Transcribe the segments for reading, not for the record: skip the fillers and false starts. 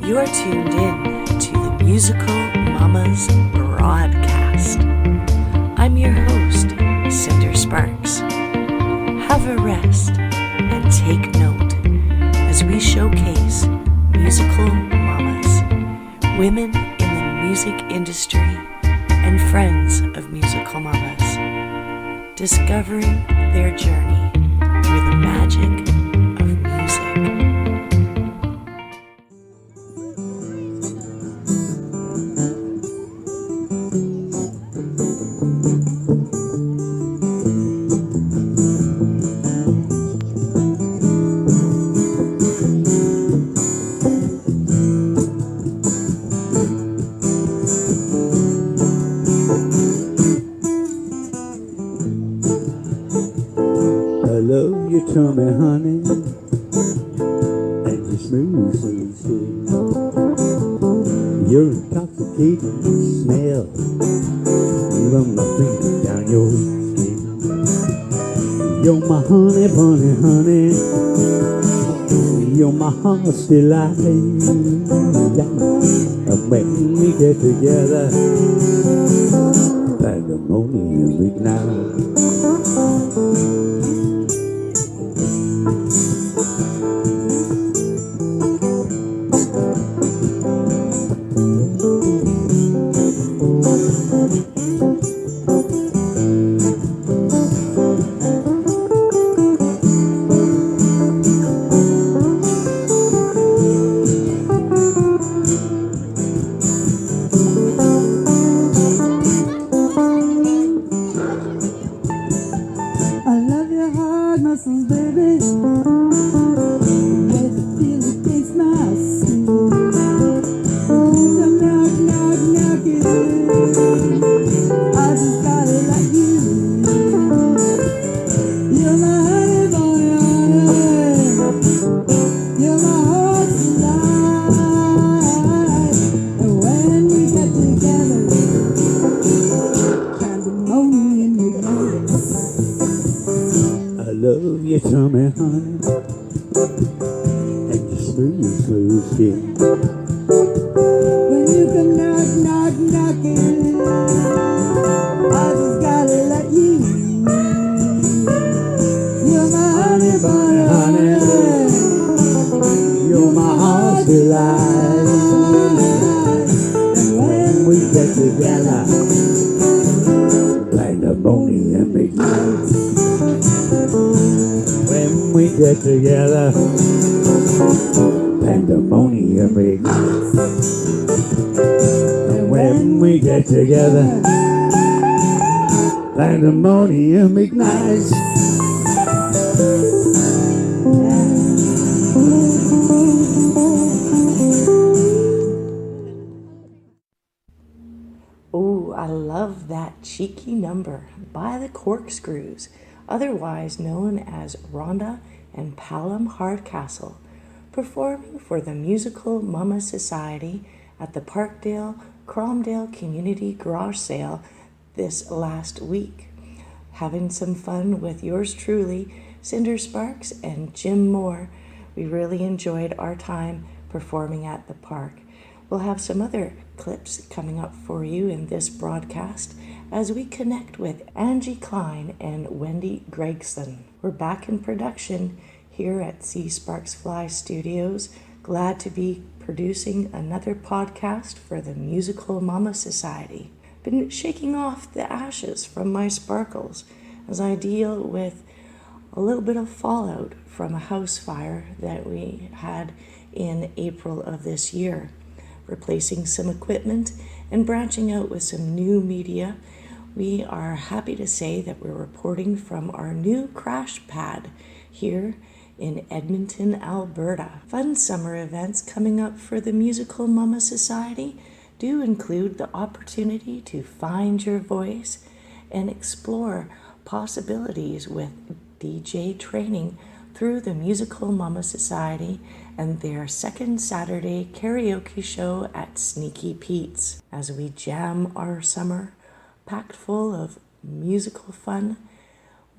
You're tuned in to the Musical Mamas broadcast. I'm your host, Cinder Sparks. Have a rest and take note as we showcase musical mamas, women in the music industry, and friends of musical mamas, discovering their journey through the magic of music. Tell me, honey, and your smooth skin, your intoxicating smell, run my fingers down your skin. You're my honey bunny, honey, you're my heart's delight. And when we get together, pandemonium ignite. You tell me, honey, and your smooth skin. When you come knocking, I just gotta let you in. You're my honey bunny, honey. You're my heart's delight. And when we get together, pandemonium ignites. When we get together, pandemonium ignites. And when we get together, pandemonium ignites. Oh, I love that cheeky number by the Corkscrews, otherwise known as Rhonda and Palom Hardcastle, performing for the Musical Mama Society at the Parkdale Cromdale Community Garage Sale this last week. Having some fun with yours truly, Cinder Sparks and Jim Moore. We really enjoyed our time performing at the park. We'll have some other clips coming up for you in this broadcast as we connect with Angie Klein and Wendy Gregson. We're back in production here at Csparksfly Studios. Glad to be producing another podcast for the Musical Mama Society. Been shaking off the ashes from my sparkles as I deal with a little bit of fallout from a house fire that we had in April of this year. Replacing some equipment and branching out with some new media. We are happy to say that we're reporting from our new crash pad here in Edmonton, Alberta. Fun summer events coming up for the Musical Mama Society do include the opportunity to find your voice and explore possibilities with DJ training through the Musical Mama Society and their second Saturday karaoke show at Sneaky Pete's. As we jam our summer packed full of musical fun,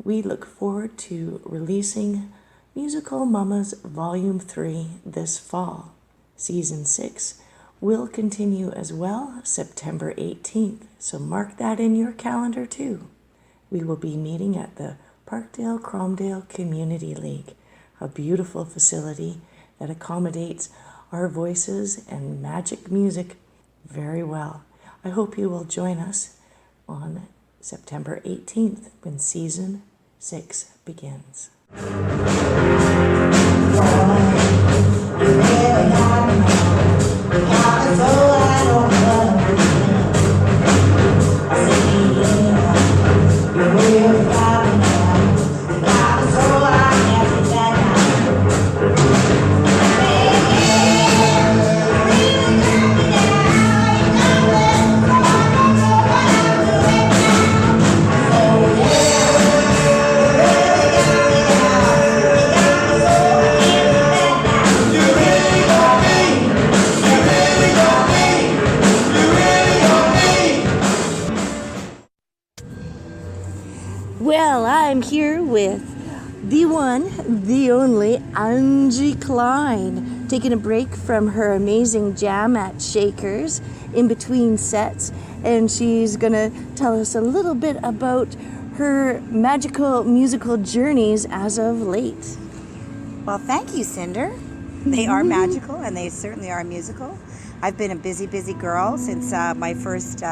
we look forward to releasing Musical Mamas Volume 3 this fall. Season 6 will continue as well September 18th, so mark that in your calendar too. We will be meeting at the Parkdale-Cromdale Community League, a beautiful facility that accommodates our voices and magic music very well. I hope you will join us on September 18th when Season 6 begins. Well, I'm here with the one, the only Angie Klein, taking a break from her amazing jam at Shakers in between sets, and she's gonna tell us a little bit about her magical musical journeys as of late. Well, thank you, Sinder. They are magical, and they certainly are musical. I've been a busy girl since my first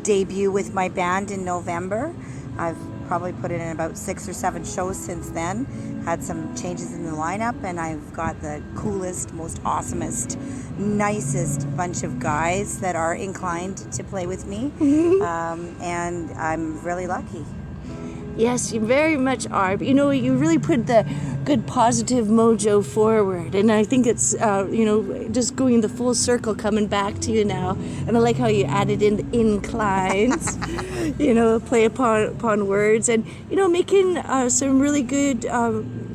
debut with my band in November. I've probably put in about 6 or 7 shows since then. Had some changes in the lineup, and I've got the coolest, most awesomest, nicest bunch of guys that are inclined to play with me, and I'm really lucky. Yes, you very much are. But you really put the good positive mojo forward. And I think it's, just going the full circle coming back to you now. And I like how you added in the inclines, play upon words. And, making some really good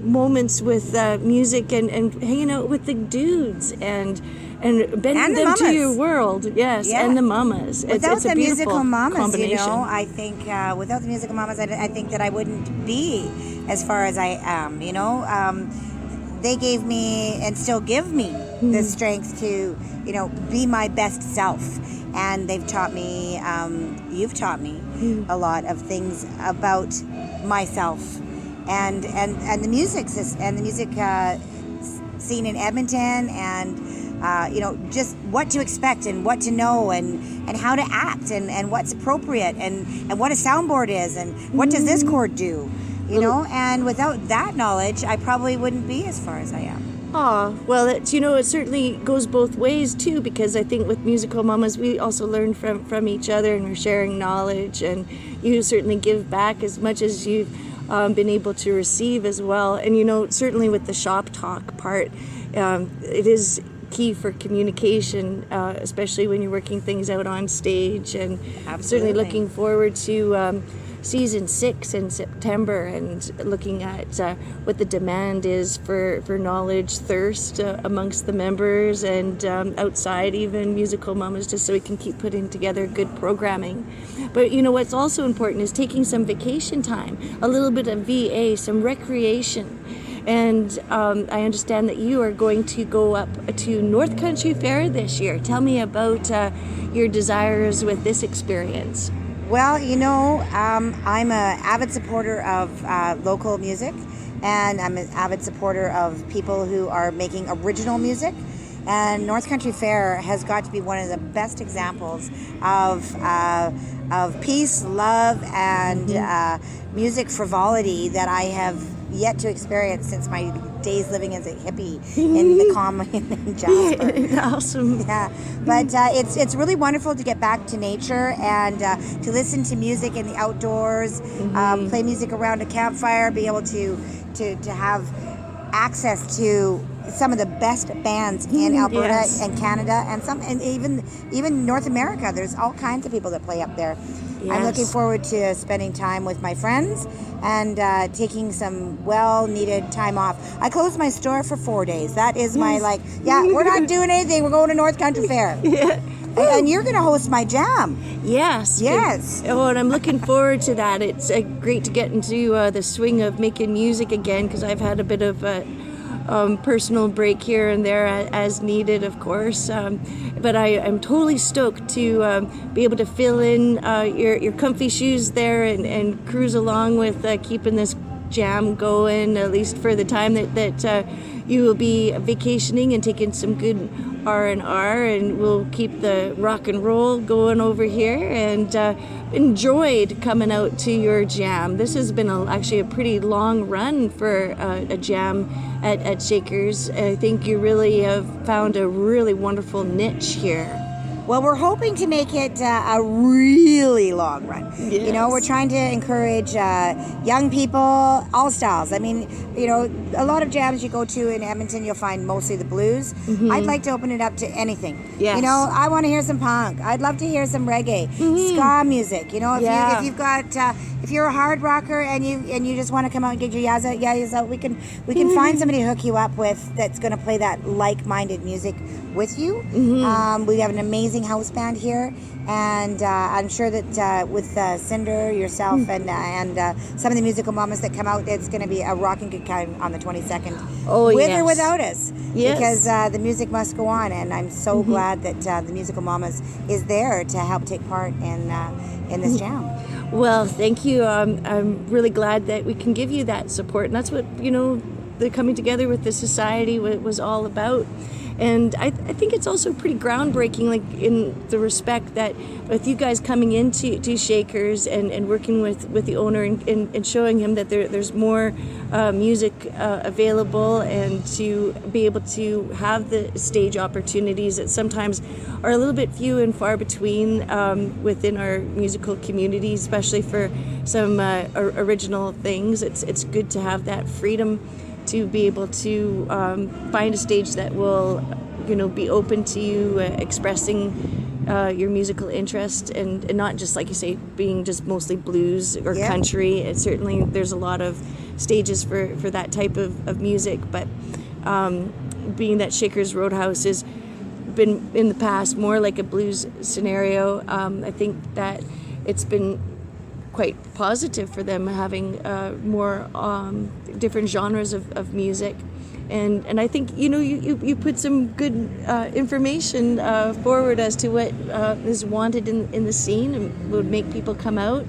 moments with music and hanging out with the dudes and bending them to your world, yes, yeah. And the mamas. Without it's a the musical mamas, combination. I think without the musical mamas, I think that I wouldn't be as far as I am. They gave me and still give me the strength to, be my best self. And they've taught me, you've taught me a lot of things about myself, and the music scene in Edmonton, and just what to expect and what to know and how to act and what's appropriate and what a soundboard is and what does this chord do, and without that knowledge, I probably wouldn't be as far as I am. Well, it certainly goes both ways too, because I think with musical mamas, we also learn from each other and we're sharing knowledge, and you certainly give back as much as you've been able to receive as well. And, certainly with the shop talk part, it is key for communication, especially when you're working things out on stage. And Absolutely. Certainly looking forward to Season 6 in September, and looking at what the demand is for knowledge thirst amongst the members, and outside even musical mamas, just so we can keep putting together good programming. But what's also important is taking some vacation time, a little bit of VA, some recreation. And I understand that you are going to go up to North Country Fair this year. Tell me about your desires with this experience. Well, I'm an avid supporter of local music, and I'm an avid supporter of people who are making original music. And North Country Fair has got to be one of the best examples of peace, love, and music frivolity that I have yet to experience since my days living as a hippie in the common in Jasper. Awesome. Yeah, but it's really wonderful to get back to nature and to listen to music in the outdoors, play music around a campfire, be able to have access to some of the best bands in Alberta Yes. and Canada, and even North America. There's all kinds of people that play up there. Yes. I'm looking forward to spending time with my friends and taking some well-needed time off. I closed my store for 4 days. That is my we're not doing anything. We're going to North Country Fair. Yeah. And you're going to host my jam. Yes. Yes. And I'm looking forward to that. It's great to get into the swing of making music again, because I've had a bit of personal break here and there as needed, of course. But I'm totally stoked to be able to fill in your comfy shoes there and cruise along with keeping this jam going, at least for the time that you will be vacationing and taking some good R&R, and we'll keep the rock and roll going over here, and enjoyed coming out to your jam. This has been actually a pretty long run for a jam at Shakers. I think you really have found a really wonderful niche here. Well, we're hoping to make it a really long run. Yes. You know, we're trying to encourage young people, all styles. I mean, you know, a lot of jams you go to in Edmonton, you'll find mostly the blues. Mm-hmm. I'd like to open it up to anything. Yes. You know, I want to hear some punk. I'd love to hear some reggae, ska music. You know, if you've got if you're a hard rocker and you just want to come out and get your yas out, we can find somebody to hook you up with that's going to play that like-minded music with you. We have an amazing house band here, and I'm sure that with Sinder, yourself, and some of the musical mamas that come out, it's going to be a rocking good time on the 22nd. Oh, with yes. or without us, Yes. because the music must go on, and I'm so glad that the musical mamas is there to help take part in this jam. Well, thank you. I'm really glad that we can give you that support, and that's what, you know, the coming together with the society was all about. And I think it's also pretty groundbreaking, like in the respect that with you guys coming into Shakers and working with the owner and showing him that there's more music available, and to be able to have the stage opportunities that sometimes are a little bit few and far between within our musical community, especially for some original things. It's good to have that freedom to be able to find a stage that will, you know, be open to you expressing your musical interest, and not just, like you say, being just mostly blues or country. It certainly, there's a lot of stages for that type of music, but being that Shakers Roadhouse has been in the past more like a blues scenario, I think that it's been quite positive for them having more different genres of music, and I think, you know, you put some good information forward as to what is wanted in the scene and would make people come out.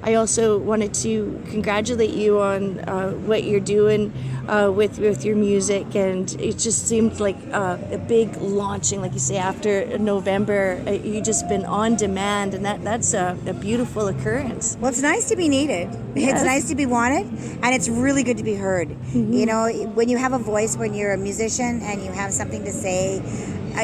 I also wanted to congratulate you on what you're doing with your music, and it just seemed like a big launching, like you say, after November. You just been on demand, and that's a beautiful occurrence. Well, it's nice to be needed. Yes. It's nice to be wanted, and it's really good to be heard. You know, when you have a voice, when you're a musician and you have something to say,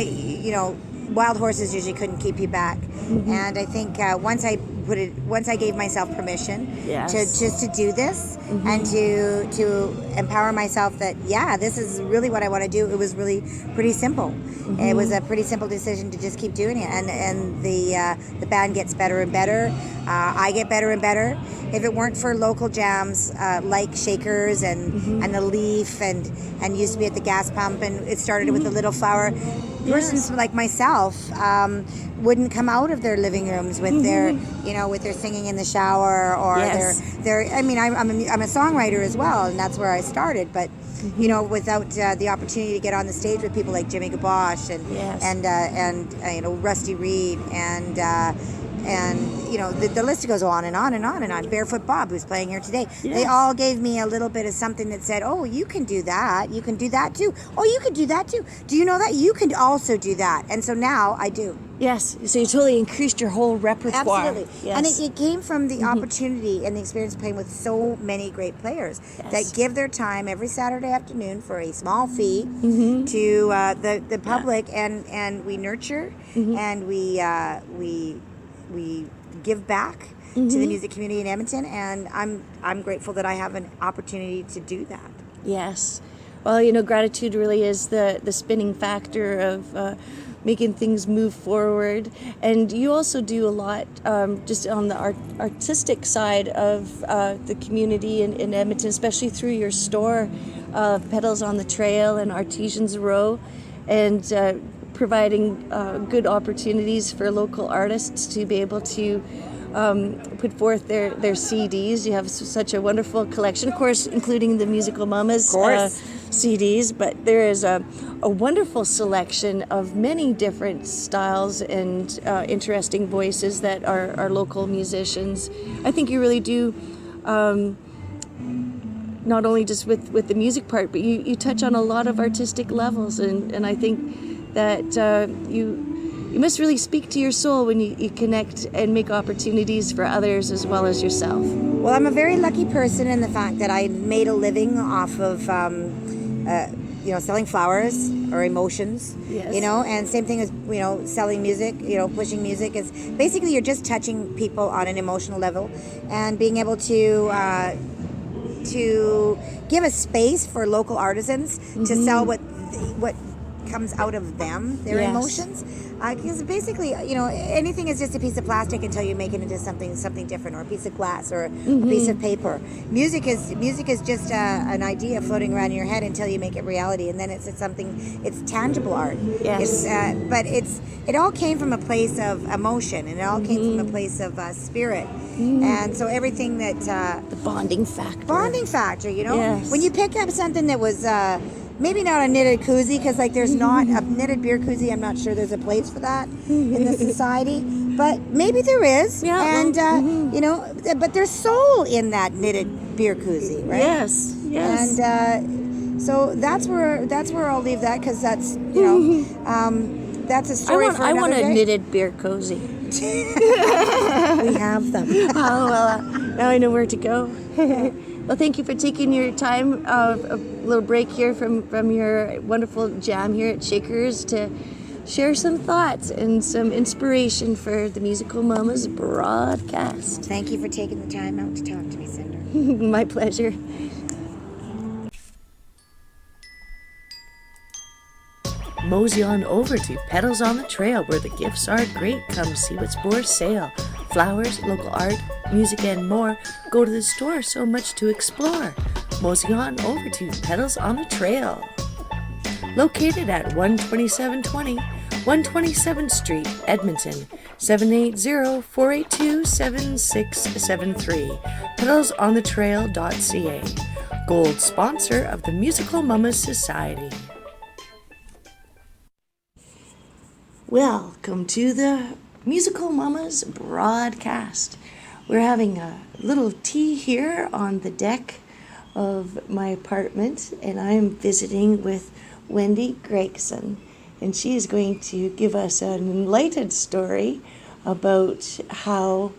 you know, wild horses usually couldn't keep you back. And I think once I gave myself permission to do this, and to empower myself that this is really what I want to do, it was really pretty simple. It was a pretty simple decision to just keep doing it, and the band gets better and better. I get better and better. If it weren't for local jams like Shakers and the Leaf and used to be at the gas pump, and it started with the Little Flower, persons like myself wouldn't come out of their living rooms with their, you know, with their singing in the shower, or their I mean, I'm a songwriter as well, and that's where I started, but you know, without the opportunity to get on the stage with people like Jimmy Gabosh and you know, Rusty Reed and you know, the list goes on and on and on and on. Barefoot Bob, who's playing here today, they all gave me a little bit of something that said, oh, you can do that, you can do that too, oh, you can do that too, do you know that you can also do that? And so now I do. Yes, so you totally increased your whole repertoire. Absolutely. And it came from the opportunity and the experience of playing with so many great players that give their time every Saturday afternoon for a small fee to the public, and we nurture and we give back to the music community in Edmonton, and I'm grateful that I have an opportunity to do that. Yes. Well, you know, gratitude really is the spinning factor of making things move forward. And you also do a lot just on the artistic side of the community in Edmonton, especially through your store, Pedals on the Trail and Artesians Row, and providing good opportunities for local artists to be able to put forth their CDs. You have such a wonderful collection, of course, including the Musical Mamas CDs, but there is a wonderful selection of many different styles and interesting voices that are local musicians. I think you really do, not only just with the music part, but you touch on a lot of artistic levels, and I think that you must really speak to your soul when you connect and make opportunities for others as well as yourself. Well, I'm a very lucky person in the fact that I made a living off of, selling flowers or emotions, Yes. and same thing as, selling music, pushing music is basically you're just touching people on an emotional level and being able to give a space for local artisans to sell what comes out of them, their Yes. emotions. Because basically, anything is just a piece of plastic until you make it into something different, or a piece of glass, or a piece of paper. Music is just an idea floating around in your head until you make it reality, and then it's tangible art. Yes. But it all came from a place of emotion, and it all came from a place of spirit. And so everything that The bonding factor. Yes. When you pick up something that was maybe not a knitted koozie, because there's not a knitted beer koozie. I'm not sure there's a place for that in this society, but maybe there is. Yeah. And but there's soul in that knitted beer koozie, right? Yes. Yes. And so that's where I'll leave that, because that's that's a story for another I want a day. knitted beer cozy. We have them. Oh, well, now I know where to go. Well, thank you for taking your time, a little break here from your wonderful jam here at Shakers to share some thoughts and some inspiration for the Musical Mamas broadcast. Thank you for taking the time out to talk to me, Cinder. My pleasure. Mosey on over to Pedals on the Trail, where the gifts are great. Come see what's for sale. Flowers, local art, music, and more. Go to the store, so much to explore. Mosey on over to Pedals on the Trail. Located at 12720 127th Street, Edmonton, 780-482-7673. pedalsonthetrail.ca. Gold sponsor of the Musical Mamas Society. Welcome to the Musical Mamas broadcast. We're having a little tea here on the deck of my apartment, and I'm visiting with Wendy Gregson, and she is going to give us an enlightened story about how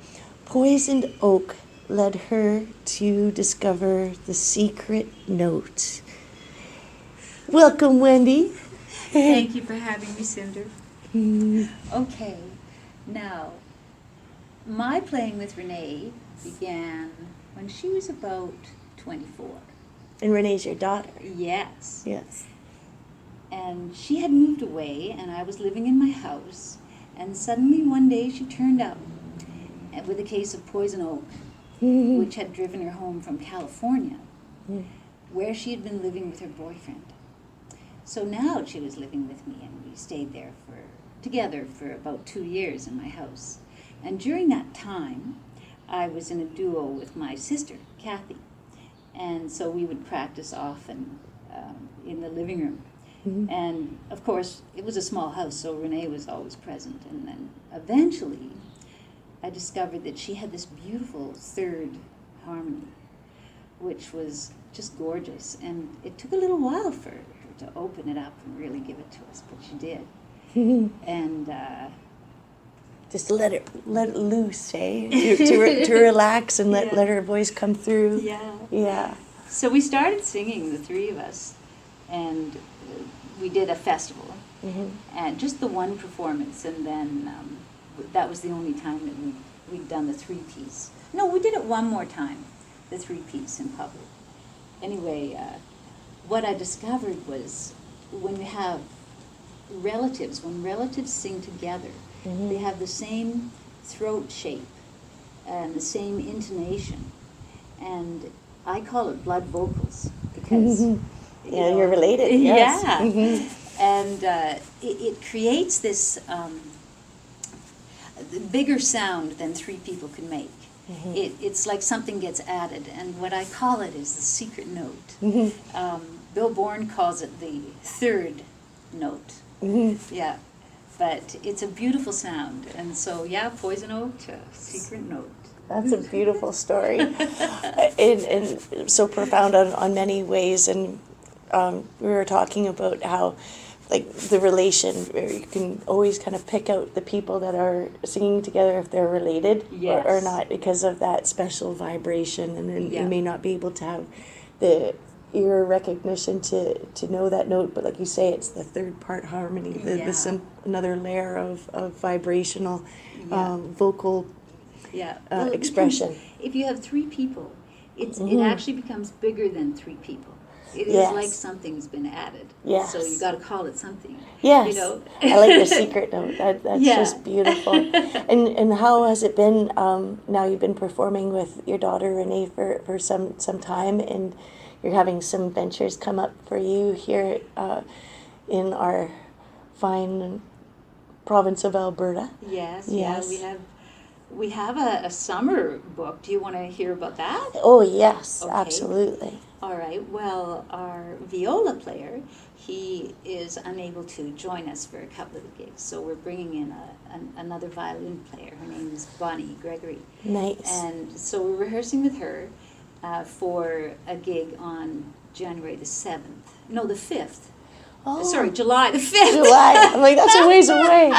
poisoned oak led her to discover the secret note. Welcome, Wendy. Thank you for having me, Cinder. Okay, now, my playing with Renee began when she was about 24. And Renee's your daughter. Yes. Yes. And she had moved away, and I was living in my house, and suddenly one day she turned up with a case of poison oak, which had driven her home from California, where she had been living with her boyfriend. So now she was living with me, and we stayed there together for about 2 years in my house. And during that time, I was in a duo with my sister, Kathy. And so we would practice often in the living room. And of course, it was a small house, so Renee was always present. And then eventually, I discovered that she had this beautiful third harmony, which was just gorgeous. And it took a little while for her to open it up and really give it to us, but she did. And just let it loose, eh? To relax and let her voice come through. Yeah. So we started singing, the three of us, and we did a festival, and just the one performance, and then that was the only time that we'd done the three-piece. No, we did it one more time, the three-piece in public. Anyway, what I discovered was when you have when relatives sing together, they have the same throat shape and the same intonation, and I call it blood vocals because you're related. Yes. Yeah, and it creates this the bigger sound than three people can make. It's like something gets added, and what I call it is the secret note. Bill Bourne calls it the third note. Yeah, but it's a beautiful sound, and so yeah, poison oak, secret note. That's a beautiful story, and so profound on many ways. And we were talking about how, like, the relation, where you can always kind of pick out the people that are singing together if they're related or not, because of that special vibration. And then you may not be able to have the ear recognition to know that note, but like you say, it's the third part harmony, another layer of vibrational vocal Well, expression. If you have three people, it actually becomes bigger than three people. It is like something's been added. Yes. So you got to call it something. Yes. You know? I like the secret note. That's just beautiful. And how has it been? Now you've been performing with your daughter Renee for some time, and you're having some ventures come up for you here in our fine province of Alberta. Yes. Yeah, we have a summer book. Do you want to hear about that? Oh yes, Okay. Absolutely. All right. Well, our viola player, he is unable to join us for a couple of gigs, so we're bringing in another violin player. Her name is Bonnie Gregory. Nice. And so we're rehearsing with her for a gig on January the 7th. No, the 5th. Oh. Sorry, July the 5th. July. I'm like, that's a ways away.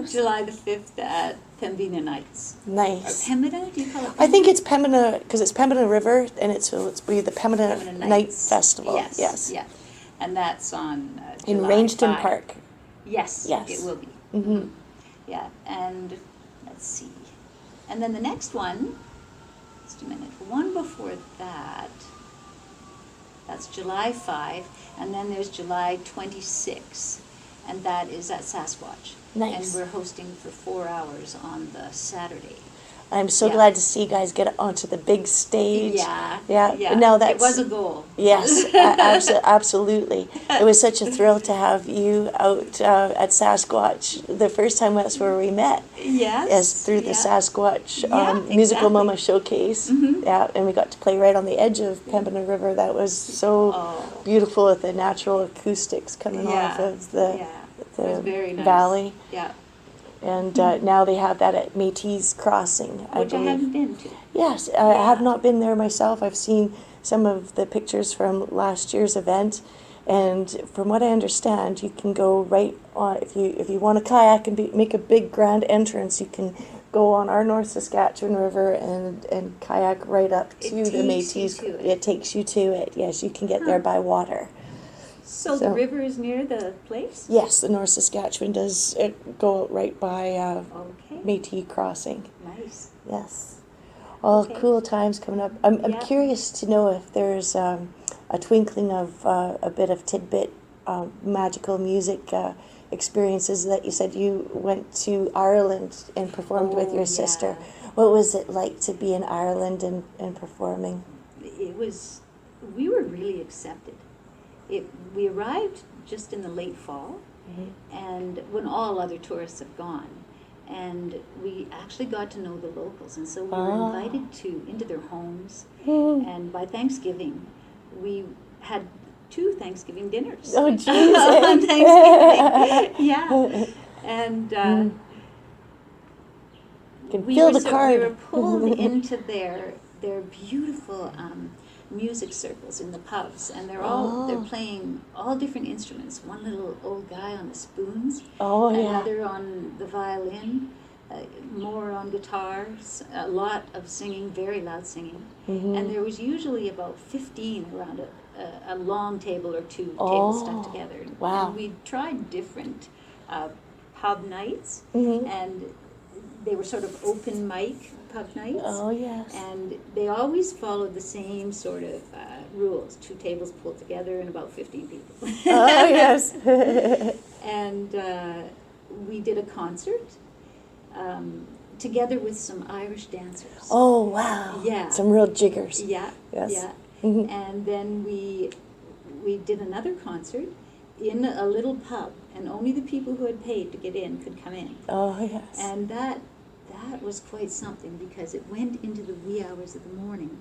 July the 5th at Pembina Nights. Nice. Or Pembina? Do you call it Pembina? I think it's Pembina, because it's Pembina River, and it's the Pembina Night Nights. Festival. Yes. Yeah. And that's on In July Rangeton 5. Park. Yes. Yes. It will be. Mm-hmm. Yeah. And let's see. And then the next one, just a minute, one before that, that's July 5, and then there's July 26, and that is at Sasquatch. Nice. And we're hosting for 4 hours on the Saturday. I'm so Yeah. glad to see you guys get onto the big stage. Yeah. Now it was a goal. Yes, absolutely. It was such a thrill to have you out at Sasquatch. The first time, that's where we met. Yes. Through the Sasquatch Musical exactly. MoMA showcase. Yeah, and we got to play right on the edge of Pembina River. That was so beautiful with the natural acoustics coming off of the It was very nice. valley. Yeah. And now they have that at Métis Crossing, Which I believe. haven't been to. Yes, I have not been there myself. I've seen some of the pictures from last year's event, and from what I understand, you can go right on, if you want to kayak and make a big grand entrance, you can go on our North Saskatchewan River and kayak right up to the Métis. It takes you to it. Yes, you can get there by water. So the river is near the place? Yes, the North Saskatchewan does go out right by Okay. Métis Crossing. Nice. Yes. All Okay. cool times coming up. I'm Yeah. curious to know if there's a twinkling of a bit of tidbit magical music experiences that you said you went to Ireland and performed with your sister. What was it like to be in Ireland and performing? We were really accepted. We arrived just in the late fall, and when all other tourists have gone, and we actually got to know the locals, and so we were invited into their homes, and by Thanksgiving, we had 2 Thanksgiving dinners. Oh, geez. On Thanksgiving, yeah, and You can feel the card. We were pulled into their beautiful music circles in the pubs, and they're playing all different instruments. One little old guy on the spoons, another on the violin, more on guitars, a lot of singing, very loud singing, and there was usually about 15 around a long table or 2 tables stuck together. Wow. And we tried different pub nights, and they were sort of open mic pub nights. Oh, yes. And they always followed the same sort of rules. 2 tables pulled together and about 15 people. Oh, yes. And we did a concert together with some Irish dancers. Oh, wow. Yeah. Some real jiggers. Yeah. Yes. Yeah. And then we did another concert, in a little pub, and only the people who had paid to get in could come in. Oh, yes. And that was quite something, because it went into the wee hours of the morning.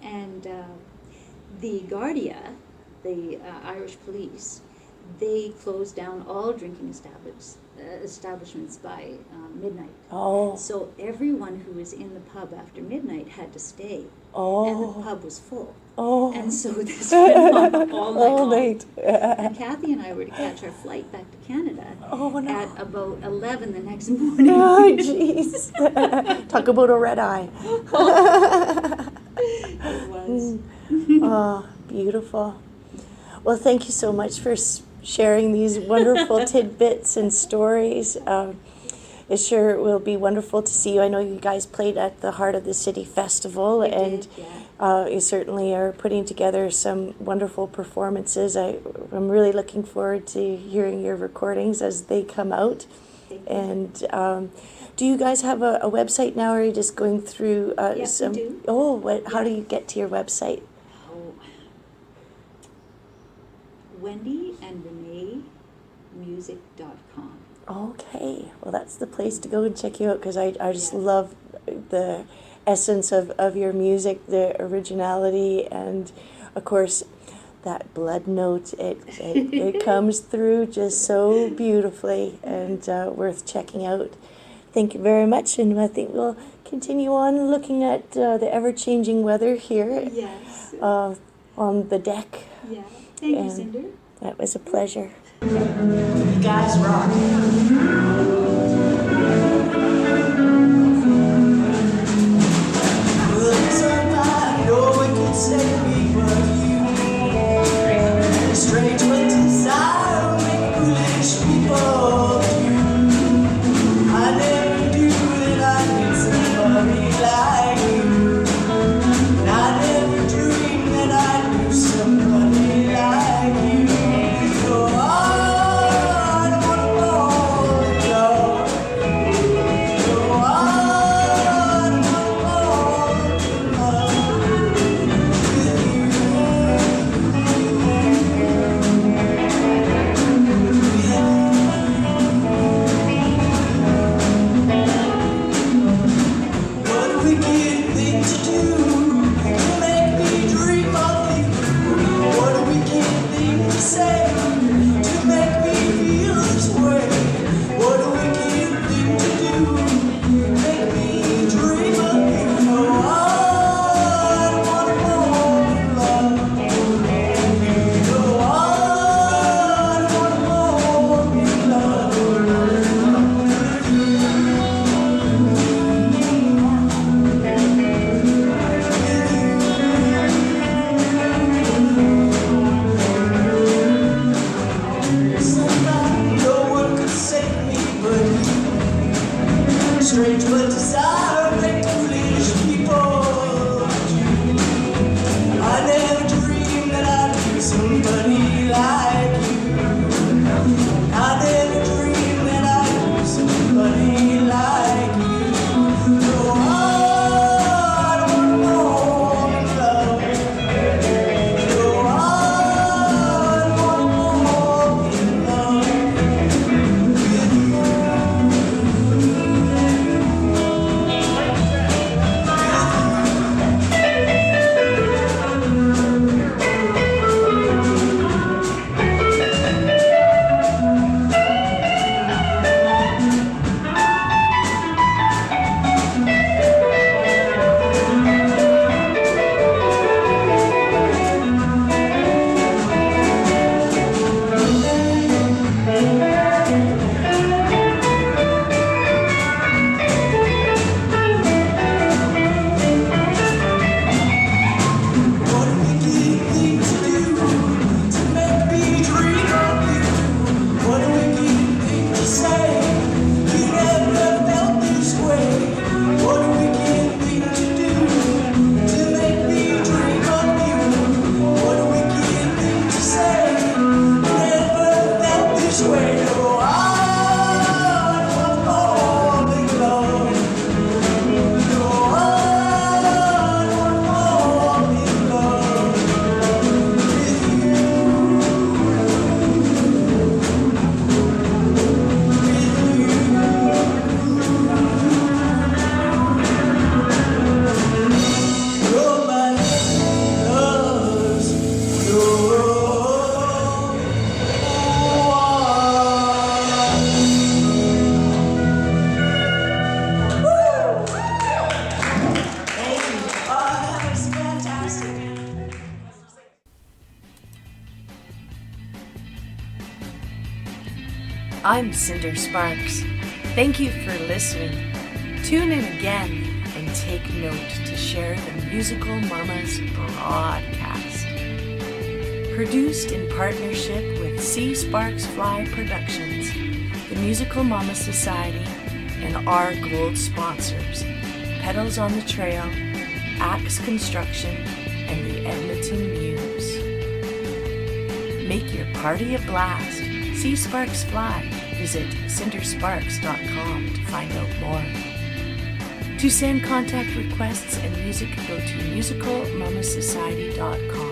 And the Gardia, the Irish police, they closed down all drinking establishments by midnight. Oh. So everyone who was in the pub after midnight had to stay. Oh. And the pub was full. Oh. And so this went on all night All long. night. And Kathy and I were to catch our flight back to Canada Oh, no. at about 11 the next morning. Oh, jeez. Talk about a red eye. It was. Oh, beautiful. Well, thank you so much for sharing these wonderful tidbits and stories. It sure will be wonderful to see you. I know you guys played at the Heart of the City Festival, We and did, yeah. you certainly are putting together some wonderful performances. I'm really looking forward to hearing your recordings as they come out. Thank you. And do you guys have a website now, or are you just going through Yes, some? we do. Oh, how do you get to your website? Oh. WendyandReneeMusic.com. Okay, well, that's the place to go and check you out, because I just Yes. love the essence of your music, the originality, and of course that blood note. It comes through just so beautifully, and worth checking out. Thank you very much, and I think we'll continue on looking at the ever-changing weather here Yes. on the deck. Yeah. Thank you, And Sinder. that was a pleasure. You guys rock. Well, somebody, no one can save me but you. Strange what desire make foolish people do. I never knew that I need somebody like you. And I never dreamed that I knew somebody like you. So I don't wanna fall in love. So I don't wanna fall in love with What a wicked thing to do, to make me dream of you. What a wicked thing to say, to make me feel this way. What a wicked thing to do, make me dream of you. No, I don't wanna fall in love. No, I don't wanna fall in love. Somebody, no one could save me but you. Strange but desire make foolish people do. I never dreamed that I'd be somebody like you. I never dreamed that I'd be somebody like you. No, I don't wanna fall in love. No, I don't wanna fall in love with you. I'm Cinder Sparks. Thank you for listening. Tune in again and take note to share the Musical Mamas broadcast. Produced in partnership with Csparksfly Productions, the Musical Mama Society, and our gold sponsors, Pedals on the Trail, Axe Construction, and the Edmonton Muse. Make your party a blast. See Sparks Fly. Visit cindersparks.com to find out more. To send contact requests and music, go to musicalmamasociety.com.